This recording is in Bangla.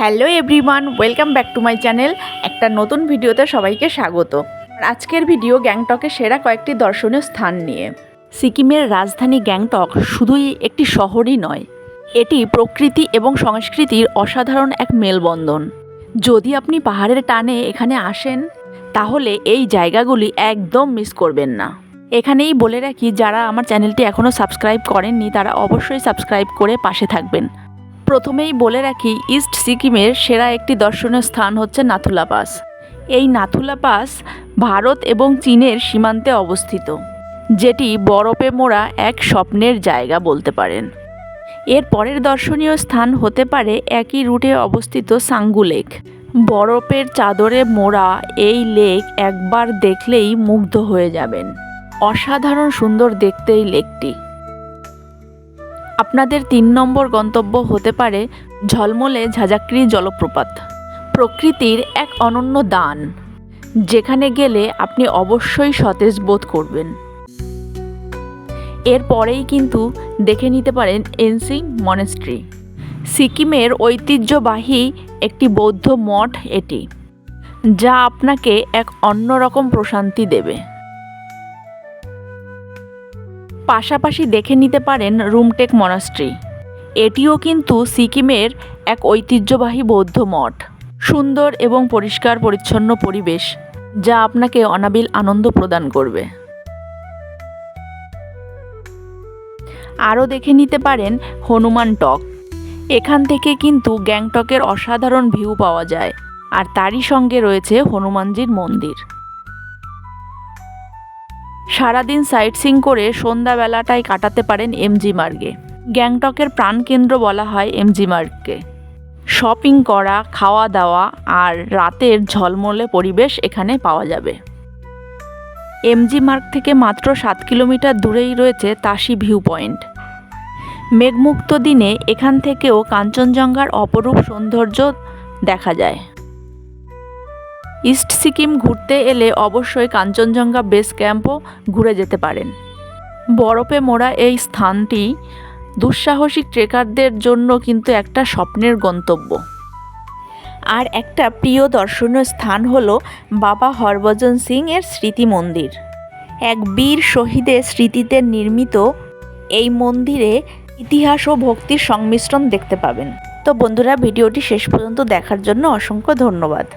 Hello everyone, welcome back to my channel. একটা নতুন ভিডিওতে সবাইকে স্বাগত। আজকের ভিডিও গ্যাংটকের সেরা কয়েকটি দর্শনীয় স্থান নিয়ে। সিকিমের রাজধানী গ্যাংটক শুধুই একটি শহরই নয়, এটি প্রকৃতি এবং সংস্কৃতির অসাধারণ এক মেলবন্ধন। যদি আপনি পাহাড়ের টানে এখানে আসেন তাহলে এই জায়গাগুলি একদম মিস করবেন না। এখানেই বলে রাখি, যারা আমার চ্যানেলটি এখনও সাবস্ক্রাইব করেননি তারা অবশ্যই সাবস্ক্রাইব করে পাশে থাকবেন। প্রথমেই বলে রাখি, ইস্ট সিকিমের সেরা একটি দর্শনীয় স্থান হচ্ছে নাথুলা পাস। এই নাথুলা পাস ভারত এবং চীনের সীমান্তে অবস্থিত, যেটি বরফে মোড়া এক স্বপ্নের জায়গা বলতে পারেন। এর পরের দর্শনীয় স্থান হতে পারে একই রুটে অবস্থিত সাঙ্গু লেক। বরফের চাদরে মোড়া এই লেক একবার দেখলেই মুগ্ধ হয়ে যাবেন। অসাধারণ সুন্দর দেখতে এই লেকটি। আপনাদের 3 নম্বর গন্তব্য হতে পারে ঝলমলে ঝাঁঝাকরি জলপ্রপাত, প্রকৃতির এক অনন্য দান, যেখানে গেলে আপনি অবশ্যই সতেজ বোধ করবেন। এরপরেই কিন্তু দেখে নিতে পারেন এনসি মনেস্ট্রি, সিকিমের ঐতিহ্যবাহী একটি বৌদ্ধ মঠ এটি, যা আপনাকে এক অন্যরকম প্রশান্তি দেবে। পাশাপাশি দেখে নিতে পারেন রুমটেক মনাস্ট্রি, এটিও কিন্তু সিকিমের এক ঐতিহ্যবাহী বৌদ্ধ মঠ। সুন্দর এবং পরিষ্কার পরিচ্ছন্ন পরিবেশ, যা আপনাকে অনাবিল আনন্দ প্রদান করবে। আরও দেখে নিতে পারেন হনুমান টক। এখান থেকে কিন্তু গ্যাংটকের অসাধারণ ভিউ পাওয়া যায়, আর তারই সঙ্গে রয়েছে হনুমানজির মন্দির। সারাদিন সাইট সিইং করে সন্ধ্যাবেলাটায় কাটাতে পারেন এমজি মার্গে। গ্যাংটকের প্রাণকেন্দ্র বলা হয় এমজি মার্গকে। শপিং করা, খাওয়া দাওয়া আর রাতের ঝলমলে পরিবেশ এখানে পাওয়া যাবে। এমজি মার্গ থেকে মাত্র 7 কিলোমিটার দূরেই রয়েছে তাসি ভিউ পয়েন্ট। মেঘমুক্ত দিনে এখান থেকেও কাঞ্চনজঙ্ঘার অপরূপ সৌন্দর্য দেখা যায়। ইস্ট সিকিম ঘুরতে এলে অবশ্যই কাঞ্চনজঙ্ঘা বেস ক্যাম্পও ঘুরে যেতে পারেন। বরফে মোড়া এই স্থানটি দুঃসাহসিক ট্রেকারদের জন্য কিন্তু একটা স্বপ্নের গন্তব্য। আর একটা প্রিয় দর্শনীয় স্থান হলো বাবা হরভজন সিং এর স্মৃতি মন্দির। এক বীর শহীদের স্মৃতিতে নির্মিত এই মন্দিরে ইতিহাস ও ভক্তির সংমিশ্রণ দেখতে পাবেন। তো বন্ধুরা, ভিডিওটি শেষ পর্যন্ত দেখার জন্য অসংখ্য ধন্যবাদ।